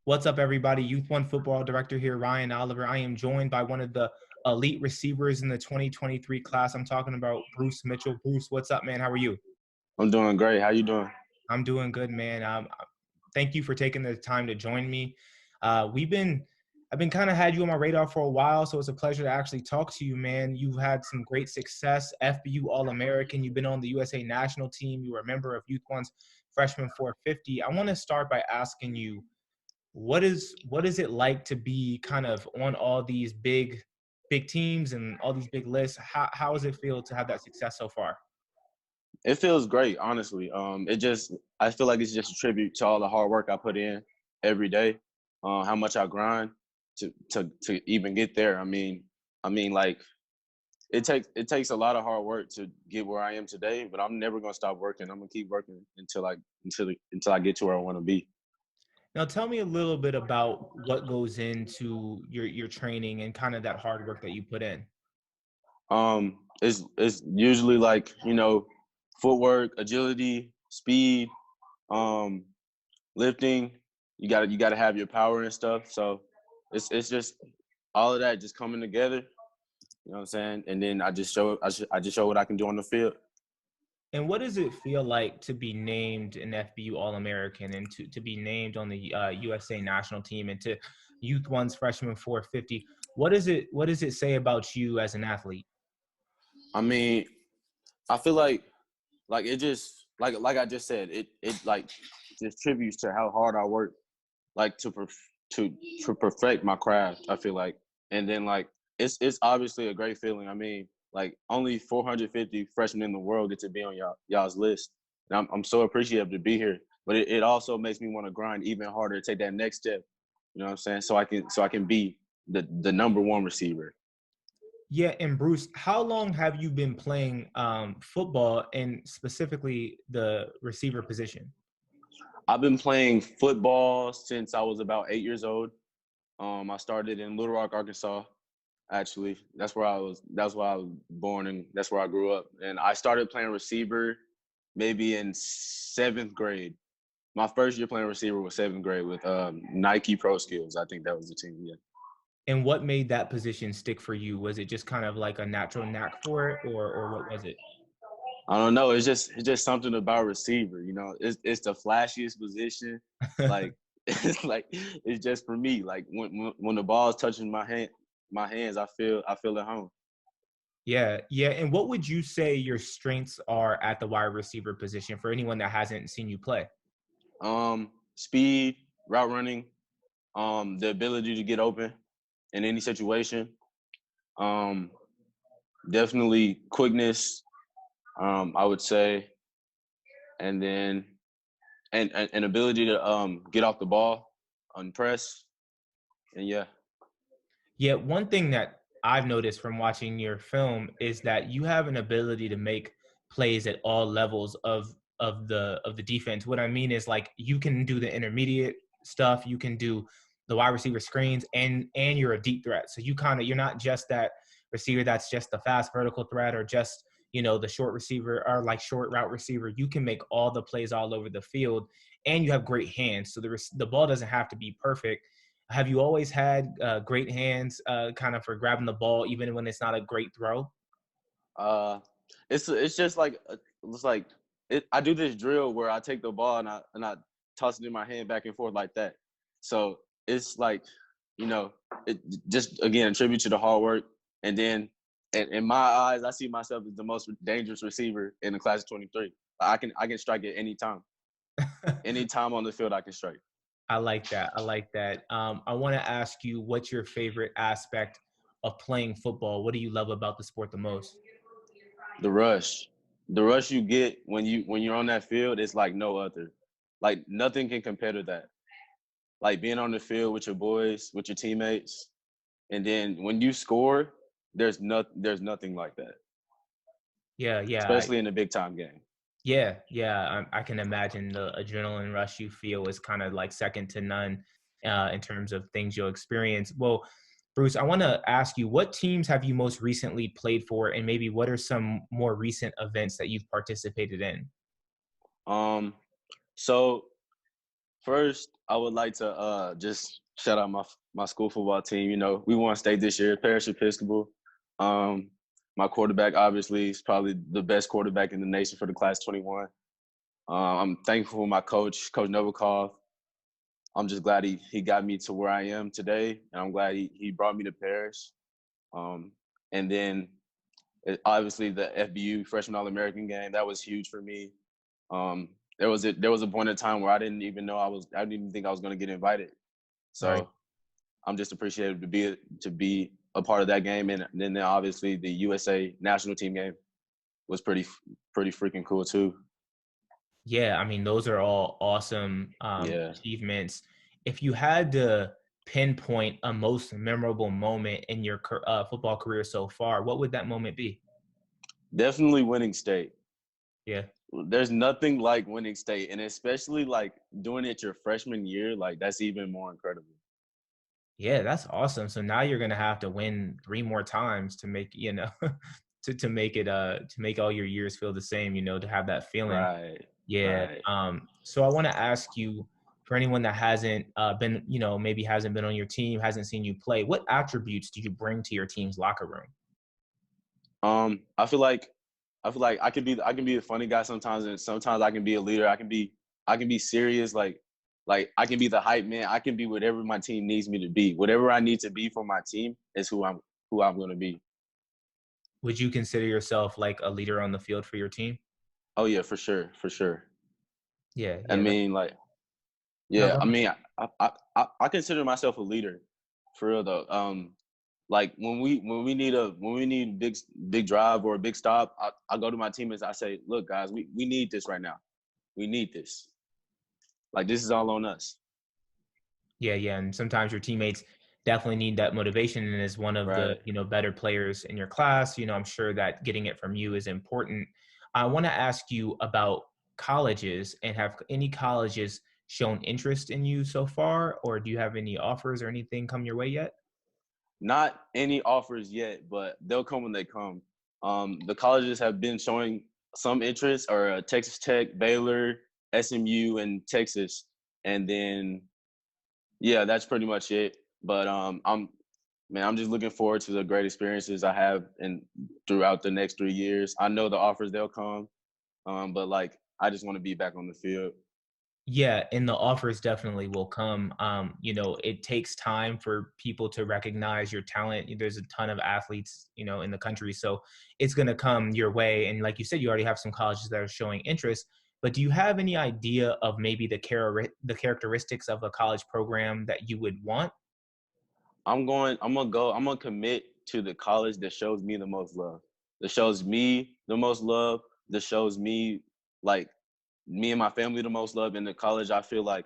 What's up, everybody? Youth1 Football Director here, Ryan Oliver. I am joined by one of the elite receivers in the 2023 class. I'm talking about Bruce Mitchell. Bruce, what's up, man? How are you? I'm doing great. How you doing? I'm doing good, man. Thank you for taking the time to join me. I've been kind of had you on my radar for a while, so it's a pleasure to actually talk to you, man. You've had some great success, FBU All-American. You've been on the USA national team. You were a member of Youth1's Freshman 450. I want to start by asking you, what is it like to be kind of on all these big teams and all these big lists? How does it feel to have that success so far? It feels great, honestly. I feel like it's just a tribute to all the hard work I put in every day, how much I grind to even get there. Like it takes a lot of hard work to get where I am today, but I'm never gonna stop working. I'm gonna keep working until I get to where I want to be. Now tell me a little bit about what goes into your training and kind of that hard work that you put in. It's usually like footwork, agility, speed, um, lifting. You gotta have your power and stuff. So it's just all of that just coming together. You know what I'm saying? And then I just show what I can do on the field. And what does it feel like to be named an FBU All-American and to be named on the USA national team and to Youth1's Freshman 450? What does it say about you as an athlete? I mean, I feel like it just like I just said, it like just tributes to how hard I work, like to to perfect my craft. I feel like, and then like it's obviously a great feeling. I mean, like only 450 freshmen in the world get to be on y'all's list, and I'm so appreciative to be here. But it also makes me want to grind even harder, take that next step. You know what I'm saying? So I can be the number one receiver. Yeah, and Bruce, how long have you been playing football and specifically the receiver position? I've been playing football since I was about 8 years old. I started in Little Rock, Arkansas. Actually, That's where I was born, and that's where I grew up. And I started playing receiver maybe in seventh grade. My first year playing receiver was seventh grade with Nike Pro Skills. I think that was the team. Yeah. And what made that position stick for you? Was it just kind of like a natural knack for it, or what was it? I don't know. It's just something about receiver. It's the flashiest position. Like it's just for me. Like when the ball is touching my hands, I feel at home. Yeah, yeah. And what would you say your strengths are at the wide receiver position for anyone that hasn't seen you play? Speed, route running, the ability to get open in any situation. Um, Definitely quickness. I would say, and then and ability to get off the ball, unpress, and yeah. Yeah, one thing that I've noticed from watching your film is that you have an ability to make plays at all levels of the defense. What I mean is like you can do the intermediate stuff, you can do the wide receiver screens, and you're a deep threat. So you're not just that receiver that's just the fast vertical threat or just the short receiver or like short route receiver. You can make all the plays all over the field, and you have great hands. So the ball doesn't have to be perfect. Have you always had great hands, kind of for grabbing the ball, even when it's not a great throw? Uh, it's just like it's like I do this drill where I take the ball and I toss it in my hand back and forth like that. So it's like you know it just again a tribute to the hard work. And then in my eyes, I see myself as the most dangerous receiver in the class of 23. I can strike at any time. Anytime on the field, I can strike. I like that. I like that. I want to ask you, what's your favorite aspect of playing football? What do you love about the sport the most? The rush, the rush you get when you're on that field is like no other. Like nothing can compare to that. Like being on the field with your boys, with your teammates, and then when you score, there's nothing like that, Yeah, yeah, especially in a big time game. yeah. I can imagine the adrenaline rush you feel is kind of like second to none in terms of things you'll experience. Well, Bruce, I want to ask you, what teams have you most recently played for, and maybe what are some more recent events that you've participated in? Um, so First, I would like to just shout out my school football team. You know, we won state this year, Parish Episcopal. Um, my quarterback obviously is probably the best quarterback in the nation for the class 21. I'm thankful for my coach, Coach Novikov. I'm just glad he got me to where I am today, and I'm glad he brought me to Parish. Um, and then obviously the FBU Freshman All-American game, that was huge for me. There was a point in time where I didn't even think I was going to get invited. Right. So I'm just appreciative to be a part of that game, and then obviously the USA national team game was pretty freaking cool too. Yeah, I mean, those are all awesome Yeah, achievements. If you had to pinpoint a most memorable moment in your football career so far, what would that moment be? definitely winning state. Yeah. There's nothing like winning state, and especially like doing it your freshman year, like that's even more incredible. Yeah, that's awesome. So now you're gonna have to win 3 more times to make, to make it to make all your years feel the same, to have that feeling. Right, Yeah. right. So I want to ask you, for anyone that hasn't been, maybe hasn't been on your team, hasn't seen you play, what attributes do you bring to your team's locker room? I feel like I can be a funny guy sometimes, and sometimes I can be a leader. I can be serious. Like I can be the hype man. I can be whatever my team needs me to be. Whatever I need to be for my team is who I'm going to be. Would you consider yourself like a leader on the field for your team? Oh yeah, for sure, for sure. Yeah, I yeah. mean, like, No, yeah. go I ahead. mean, I consider myself a leader, for real though. Like when we need big drive or a big stop, I go to my teammates. I say, look, guys, we need this right now. We need this. Like this is all on us. Yeah, yeah. And sometimes your teammates definitely need that motivation. And as one of the, Right. better players in your class, I'm sure that getting it from you is important. I want to ask you about colleges, and have any colleges shown interest in you so far, or do you have any offers or anything come your way yet? Not any offers yet, but they'll come when they come. The colleges have been showing some interest, or Texas Tech, Baylor, SMU, and Texas, and then yeah, that's pretty much it. But I'm just looking forward to the great experiences I have and throughout the next 3 years. I know the offers they'll come, but like I just want to be back on the field. Yeah, and the offers definitely will come. It takes time for people to recognize your talent. There's a ton of athletes, in the country, so it's going to come your way. And like you said, you already have some colleges that are showing interest. But do you have any idea of maybe the characteristics of a college program that you would want? I'm gonna commit to the college that shows me the most love. That shows me the most love. That shows me, like, me and my family the most love. In the college I feel like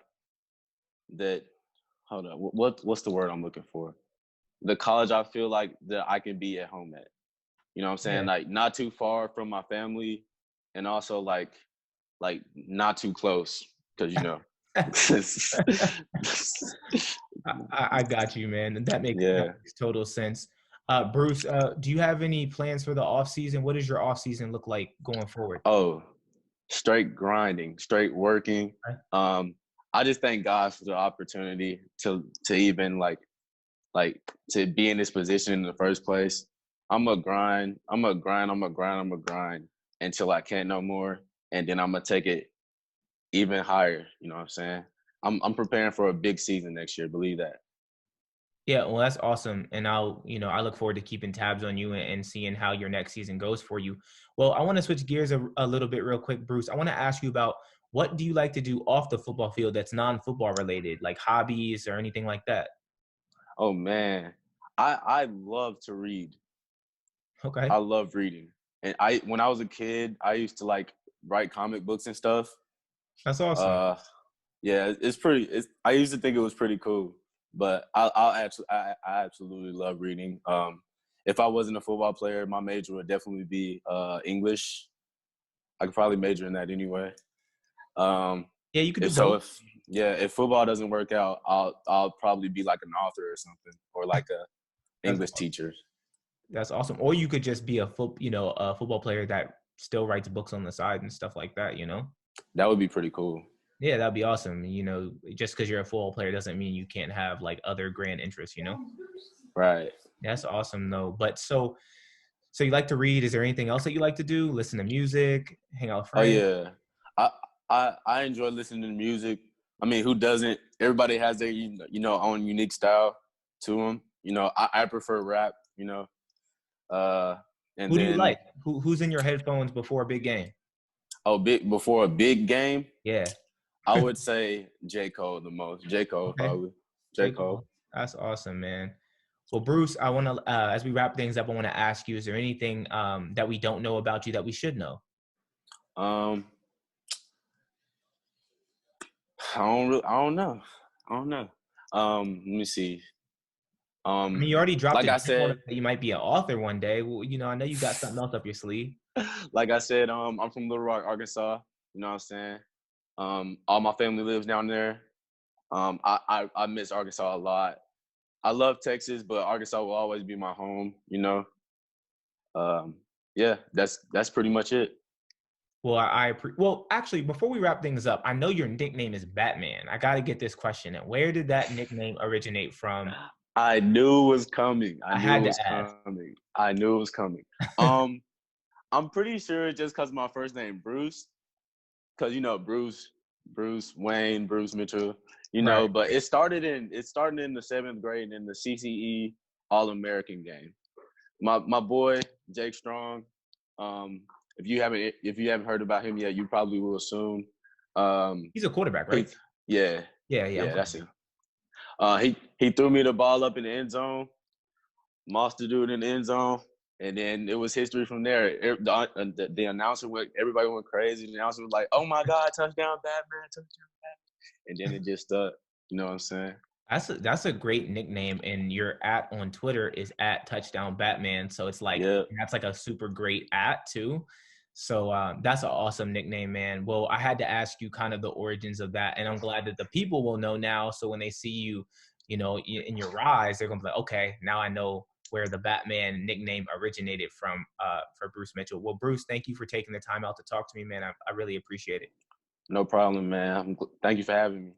that hold on, what's the word I'm looking for? The college I feel like that I can be at home at. You know what I'm saying? Yeah. Like not too far from my family, and also like not too close, because I got you, man. And that yeah. makes total sense. Bruce, do you have any plans for the off season? What does your off season look like going forward? Oh, straight grinding, straight working. Okay. Um, I just thank God for the opportunity to even like to be in this position in the first place. I'm a grind. I'm a grind. I'm a grind. I'm a grind until I can't no more, and then I'm gonna take it even higher. You know what I'm saying? I'm preparing for a big season next year. Believe that. Yeah, well, that's awesome. And I look forward to keeping tabs on you, and seeing how your next season goes for you. Well, I want to switch gears a little bit real quick, Bruce. I want to ask you about, what do you like to do off the football field that's non-football related, like hobbies or anything like that? Oh man, I love to read. Okay. I love reading, and I when I was a kid, I used to like write comic books and stuff. That's awesome. Uh, yeah, it's pretty. I used to think it was pretty cool, but I absolutely love reading. If I wasn't a football player, my major would definitely be English. I could probably major in that anyway. Um, Yeah, you could do if so, both. if yeah, if football doesn't work out, I'll probably be like an author or something, or like a That's English teacher. that's awesome. Or you could just be a football player that still writes books on the side and stuff like that. That would be pretty cool. Yeah, that'd be awesome. You know, just because you're a football player doesn't mean you can't have like other grand interests, you know? Right. That's awesome though. But so you like to read. Is there anything else that you like to do? Listen to music, hang out with Oh friends? yeah. I I enjoy listening to music. I mean, who doesn't? Everybody has their own unique style to them. I prefer rap. Uh, and Who do you then like? Who's in your headphones before a big game? big before a big game, Yeah. I would say J Cole the most. J Cole Okay. probably. J J. Cole. Cole. That's awesome, man. Well, Bruce, I want to, as we wrap things up, I want to ask you: is there anything that we don't know about you that we should know? Um, I don't know. I don't know. Let me see. I mean, you already dropped Like it. I You told us said, that you might be an author one day. Well, you know, I know you got something else up your sleeve. like I said, I'm from Little Rock, Arkansas. You know what I'm saying? All my family lives down there. I miss Arkansas a lot. I love Texas, but Arkansas will always be my home. Um, yeah, that's pretty much it. Well, well, actually, before we wrap things up, I know your nickname is Batman. I got to get this question in. Where did that nickname originate from? I knew it was coming. I I knew had it to was ask. coming. I knew it was coming. Um, I'm pretty sure just because my first name Bruce, because Bruce Wayne, Bruce Mitchell, Right. but it started in the seventh grade in the CCE All-American game. My boy Jake Strong. Um, if you haven't heard about him yet, you probably will soon. Um, He's a quarterback, he, right? yeah, Yeah, yeah, I'm yeah, that's familiar. him. He threw me the ball up in the end zone, monster dude in the end zone, and then it was history from there. The announcer everybody went crazy. The announcer was like, "Oh my God, touchdown, Batman, touchdown!" And then it just stuck. You know what I'm saying? That's a great nickname, and your @ on Twitter is @ touchdown Batman. So it's like Yeah, that's like a super great @ too. So that's an awesome nickname, man. Well, I had to ask you kind of the origins of that, and I'm glad that the people will know now. So when they see you, you know, in your rise, they're gonna be like, okay, now I know where the Batman nickname originated from for Bruce Mitchell. Well, Bruce, thank you for taking the time out to talk to me, man. I really appreciate it. no problem, man. Thank you for having me.